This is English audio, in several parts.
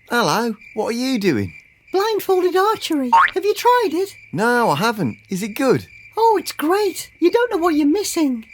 Hello, what are you doing? Blindfolded archery. Have you tried it? No, I haven't. Is it good? Oh, it's great. You don't know what you're missing.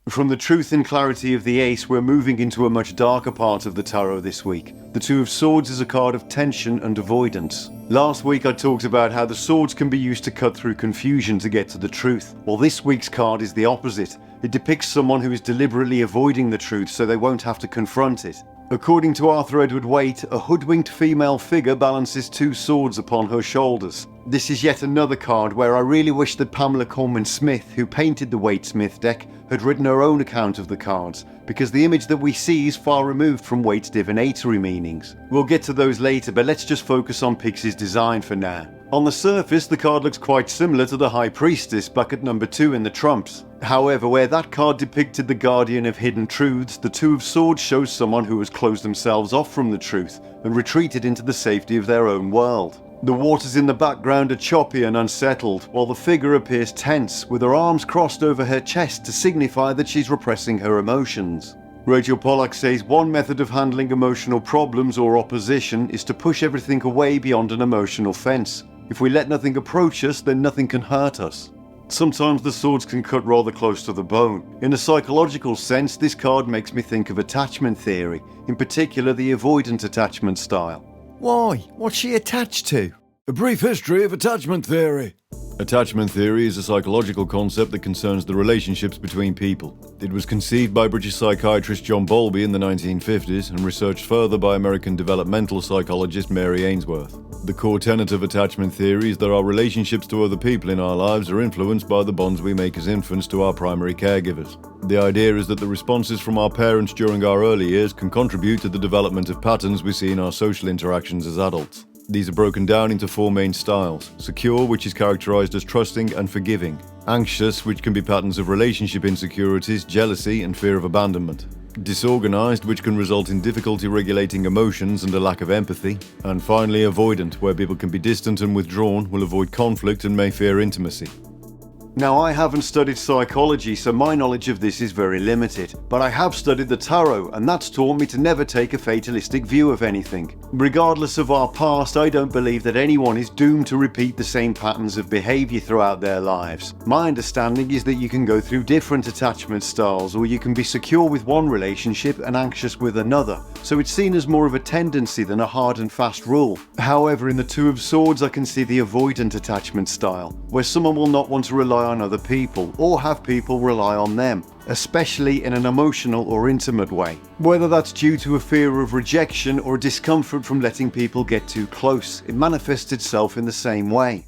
From the truth and clarity of the ace, we're moving into a much darker part of the tarot this week. The Two of Swords is a card of tension and avoidance. Last week I talked about how the swords can be used to cut through confusion to get to the truth. Well, this week's card is the opposite. It depicts someone who is deliberately avoiding the truth so they won't have to confront it. According to Arthur Edward Waite, a hoodwinked female figure balances two swords upon her shoulders. This is yet another card where I really wish that Pamela Coleman Smith, who painted the Waite-Smith deck, had written her own account of the cards, because the image that we see is far removed from Waite's divinatory meanings. We'll get to those later, but let's just focus on Pixie's design for now. On the surface, the card looks quite similar to the High Priestess back at number 2 in the trumps. However, where that card depicted the Guardian of Hidden Truths, the Two of Swords shows someone who has closed themselves off from the truth and retreated into the safety of their own world. The waters in the background are choppy and unsettled, while the figure appears tense, with her arms crossed over her chest to signify that she's repressing her emotions. Rachel Pollack says one method of handling emotional problems or opposition is to push everything away beyond an emotional fence. If we let nothing approach us, then nothing can hurt us. Sometimes the swords can cut rather close to the bone. In a psychological sense, this card makes me think of attachment theory, in particular the avoidant attachment style. Why? What's she attached to? A brief history of attachment theory. Attachment theory is a psychological concept that concerns the relationships between people. It was conceived by British psychiatrist John Bowlby in the 1950s and researched further by American developmental psychologist Mary Ainsworth. The core tenet of attachment theory is that our relationships to other people in our lives are influenced by the bonds we make as infants to our primary caregivers. The idea is that the responses from our parents during our early years can contribute to the development of patterns we see in our social interactions as adults. These are broken down into 4 main styles: secure, which is characterized as trusting and forgiving; anxious, which can be patterns of relationship insecurities, jealousy, and fear of abandonment; disorganized, which can result in difficulty regulating emotions and a lack of empathy; and finally avoidant, where people can be distant and withdrawn, will avoid conflict, and may fear intimacy. Now, I haven't studied psychology, so my knowledge of this is very limited, but I have studied the tarot, and that's taught me to never take a fatalistic view of anything. Regardless of our past, I don't believe that anyone is doomed to repeat the same patterns of behaviour throughout their lives. My understanding is that you can go through different attachment styles, or you can be secure with one relationship and anxious with another, so it's seen as more of a tendency than a hard and fast rule. However, in the Two of Swords I can see the avoidant attachment style, where someone will not want to rely on other people or have people rely on them, especially in an emotional or intimate way. Whether that's due to a fear of rejection or discomfort from letting people get too close, it manifests itself in the same way.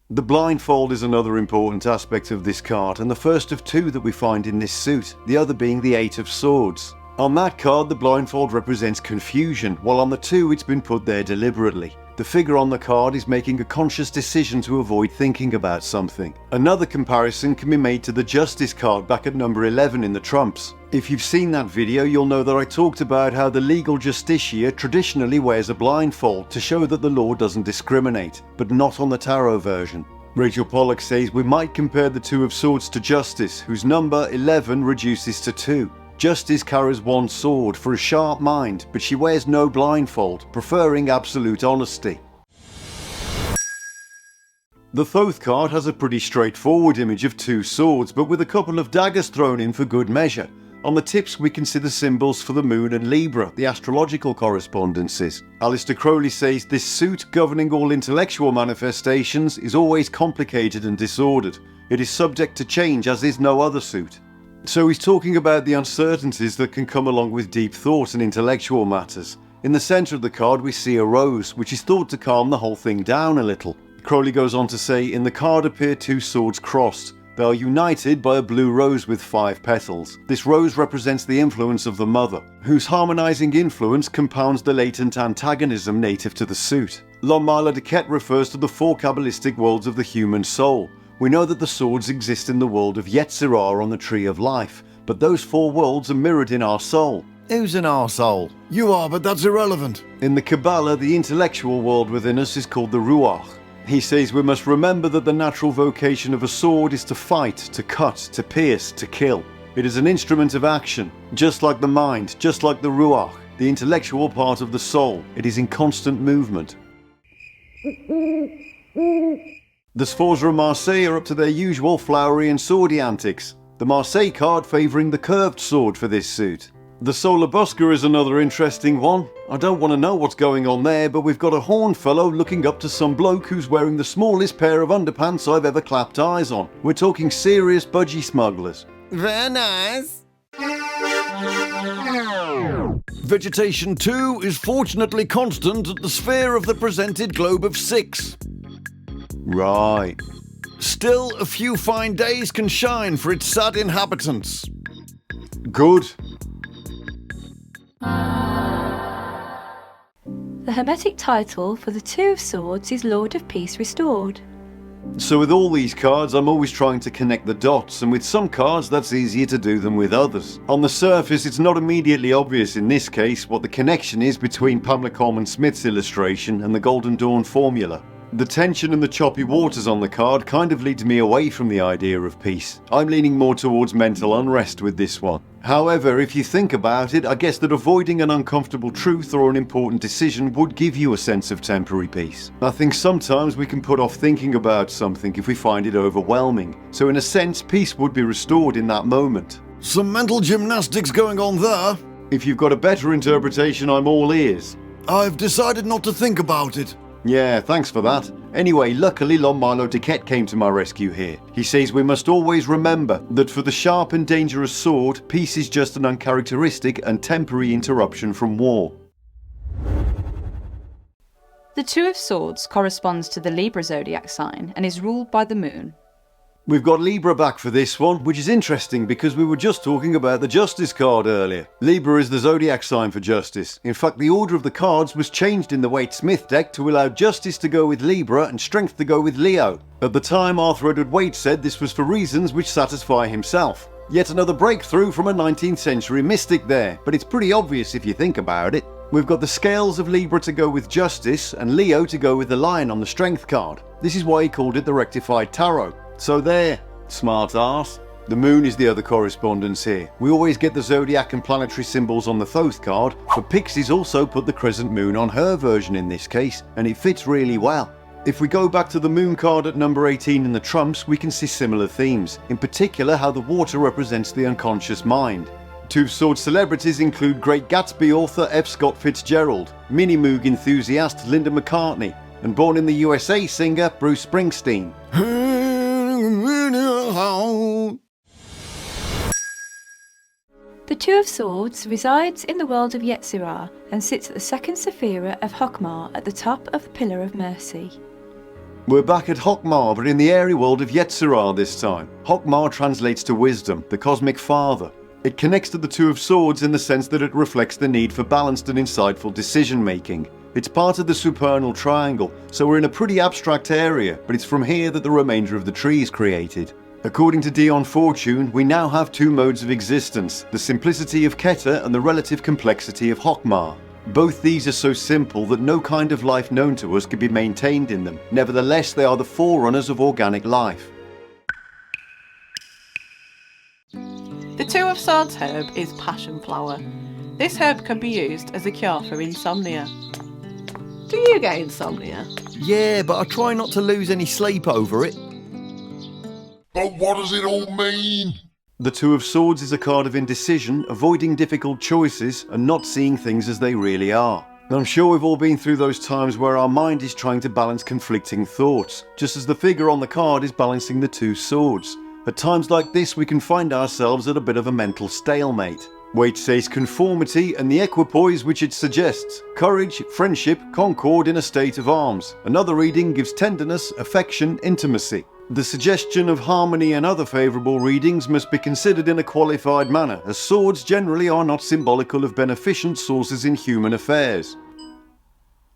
The blindfold is another important aspect of this card, and the first of 2 that we find in this suit, the other being the 8 of Swords. On that card, the blindfold represents confusion, while on the 2 it's been put there deliberately. The figure on the card is making a conscious decision to avoid thinking about something. Another comparison can be made to the Justice card back at number 11 in the trumps. If you've seen that video, you'll know that I talked about how the legal justiciar traditionally wears a blindfold to show that the law doesn't discriminate, but not on the tarot version. Rachel Pollack says we might compare the Two of Swords to Justice, whose number 11 reduces to 2. Justice carries 1 sword for a sharp mind, but she wears no blindfold, preferring absolute honesty. The Thoth card has a pretty straightforward image of 2 swords, but with a couple of daggers thrown in for good measure. On the tips we can see the symbols for the Moon and Libra, the astrological correspondences. Aleister Crowley says this suit, governing all intellectual manifestations, is always complicated and disordered. It is subject to change, as is no other suit. So he's talking about the uncertainties that can come along with deep thought and intellectual matters. In the centre of the card we see a rose, which is thought to calm the whole thing down a little. Crowley goes on to say, in the card appear 2 swords crossed. They are united by a blue rose with 5 petals. This rose represents the influence of the mother, whose harmonising influence compounds the latent antagonism native to the suit. Milo Duquette refers to the 4 Kabbalistic worlds of the human soul. We know that the swords exist in the world of Yetzirah on the Tree of Life, but those 4 worlds are mirrored in our soul. Who's an arsehole? You are, but that's irrelevant. In the Kabbalah, the intellectual world within us is called the Ruach. He says we must remember that the natural vocation of a sword is to fight, to cut, to pierce, to kill. It is an instrument of action, just like the mind, just like the ruach, the intellectual part of the soul. It is in constant movement. The Sforza of Marseille are up to their usual flowery and swordy antics, the Marseille card favouring the curved sword for this suit. The Solar Busker is another interesting one. I don't want to know what's going on there, but we've got a horned fellow looking up to some bloke who's wearing the smallest pair of underpants I've ever clapped eyes on. We're talking serious budgie smugglers. Very nice. Vegetation 2 is fortunately constant at the sphere of the presented globe of 6. Right. Still, a few fine days can shine for its sad inhabitants. Good. The Hermetic Title for the Two of Swords is Lord of Peace Restored. So with all these cards, I'm always trying to connect the dots, and with some cards that's easier to do than with others. On the surface, it's not immediately obvious in this case what the connection is between Pamela Coleman Smith's illustration and the Golden Dawn formula. The tension and the choppy waters on the card kind of leads me away from the idea of peace. I'm leaning more towards mental unrest with this one. However, if you think about it, I guess that avoiding an uncomfortable truth or an important decision would give you a sense of temporary peace. I think sometimes we can put off thinking about something if we find it overwhelming. So in a sense, peace would be restored in that moment. Some mental gymnastics going on there. If you've got a better interpretation, I'm all ears. I've decided not to think about it. Yeah, thanks for that. Anyway, luckily Milo Duquette came to my rescue here. He says we must always remember that for the sharp and dangerous sword, peace is just an uncharacteristic and temporary interruption from war. The Two of Swords corresponds to the Libra zodiac sign and is ruled by the moon. We've got Libra back for this one, which is interesting because we were just talking about the Justice card earlier. Libra is the zodiac sign for justice. In fact, the order of the cards was changed in the Waite-Smith deck to allow justice to go with Libra and strength to go with Leo. At the time, Arthur Edward Waite said this was for reasons which satisfy himself. Yet another breakthrough from a 19th century mystic there, but it's pretty obvious if you think about it. We've got the scales of Libra to go with justice and Leo to go with the lion on the strength card. This is why he called it the rectified tarot. So there, smart arse. The moon is the other correspondence here. We always get the zodiac and planetary symbols on the Thoth card, but Pixie's also put the crescent moon on her version in this case, and it fits really well. If we go back to the moon card at number 18 in the trumps, we can see similar themes, in particular how the water represents the unconscious mind. Two of Swords celebrities include Great Gatsby author F. Scott Fitzgerald, Mini-Moog enthusiast Linda McCartney, and born in the USA singer Bruce Springsteen. The Two of Swords resides in the world of Yetzirah and sits at the second sephira of Hokmah at the top of the Pillar of Mercy. We're back at Hokmah, but in the airy world of Yetzirah this time. Hokmah translates to wisdom, the cosmic father. It connects to the Two of Swords in the sense that it reflects the need for balanced and insightful decision making. It's part of the supernal triangle, so we're in a pretty abstract area, but it's from here that the remainder of the tree is created. According to Dion Fortune, we now have two modes of existence, the simplicity of Keter and the relative complexity of Hokmah. Both these are so simple that no kind of life known to us could be maintained in them. Nevertheless, they are the forerunners of organic life. The Two of Swords herb is passion flower. This herb can be used as a cure for insomnia. Do you get insomnia? Yeah, but I try not to lose any sleep over it. But what does it all mean? The Two of Swords is a card of indecision, avoiding difficult choices and not seeing things as they really are. I'm sure we've all been through those times where our mind is trying to balance conflicting thoughts, just as the figure on the card is balancing the two swords. At times like this, we can find ourselves at a bit of a mental stalemate. Waite says conformity and the equipoise which it suggests, courage, friendship, concord in a state of arms. Another reading gives tenderness, affection, intimacy. The suggestion of harmony and other favourable readings must be considered in a qualified manner, as swords generally are not symbolical of beneficent sources in human affairs.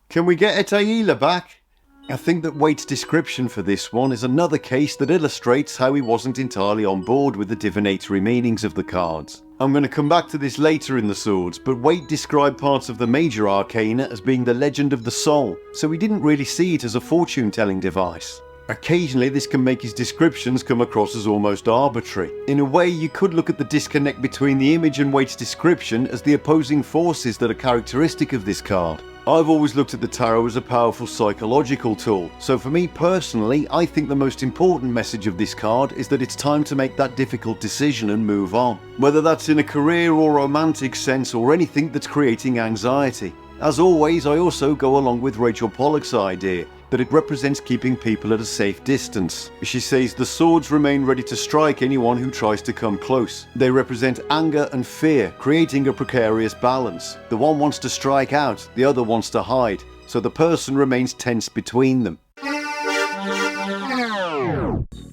Can we get Tallula back? I think that Waite's description for this one is another case that illustrates how he wasn't entirely on board with the divinatory meanings of the cards. I'm going to come back to this later in the swords, but Waite described parts of the major arcana as being the legend of the soul, so he didn't really see it as a fortune-telling device. Occasionally, this can make his descriptions come across as almost arbitrary. In a way, you could look at the disconnect between the image and Waite's description as the opposing forces that are characteristic of this card. I've always looked at the tarot as a powerful psychological tool, so for me personally, I think the most important message of this card is that it's time to make that difficult decision and move on. Whether that's in a career or romantic sense or anything that's creating anxiety. As always, I also go along with Rachel Pollack's idea that it represents keeping people at a safe distance. She says the swords remain ready to strike anyone who tries to come close. They represent anger and fear, creating a precarious balance. The one wants to strike out, the other wants to hide, so the person remains tense between them.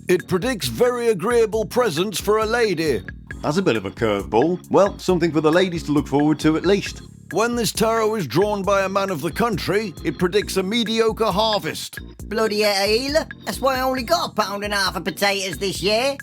It predicts very agreeable presents for a lady. That's a bit of a curveball. Well, something for the ladies to look forward to at least. When this tarot is drawn by a man of the country, it predicts a mediocre harvest. Bloody hell, that's why I only got £1.5 pound of potatoes this year.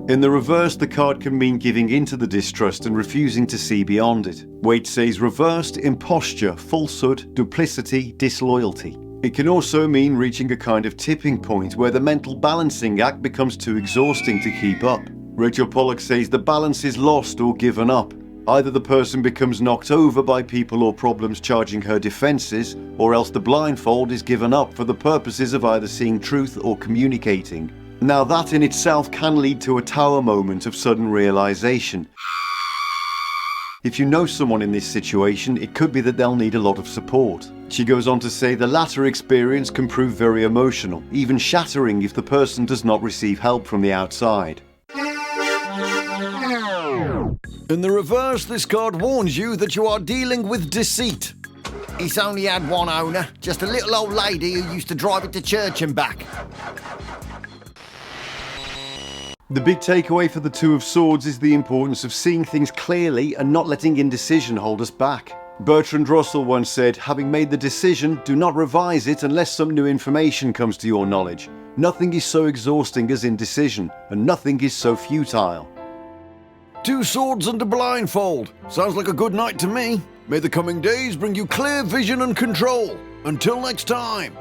In the reverse, the card can mean giving in to the distrust and refusing to see beyond it. Waite says reversed, imposture, falsehood, duplicity, disloyalty. It can also mean reaching a kind of tipping point where the mental balancing act becomes too exhausting to keep up. Rachel Pollack says the balance is lost or given up. Either the person becomes knocked over by people or problems charging her defences, or else the blindfold is given up for the purposes of either seeing truth or communicating. Now that in itself can lead to a tower moment of sudden realisation. If you know someone in this situation, it could be that they'll need a lot of support. She goes on to say the latter experience can prove very emotional, even shattering if the person does not receive help from the outside. In the reverse, this card warns you that you are dealing with deceit. It's only had one owner, just a little old lady who used to drive it to church and back. The big takeaway for the Two of Swords is the importance of seeing things clearly and not letting indecision hold us back. Bertrand Russell once said, having made the decision, do not revise it unless some new information comes to your knowledge. Nothing is so exhausting as indecision, and nothing is so futile. 2 swords and a blindfold. Sounds like a good night to me. May the coming days bring you clear vision and control. Until next time.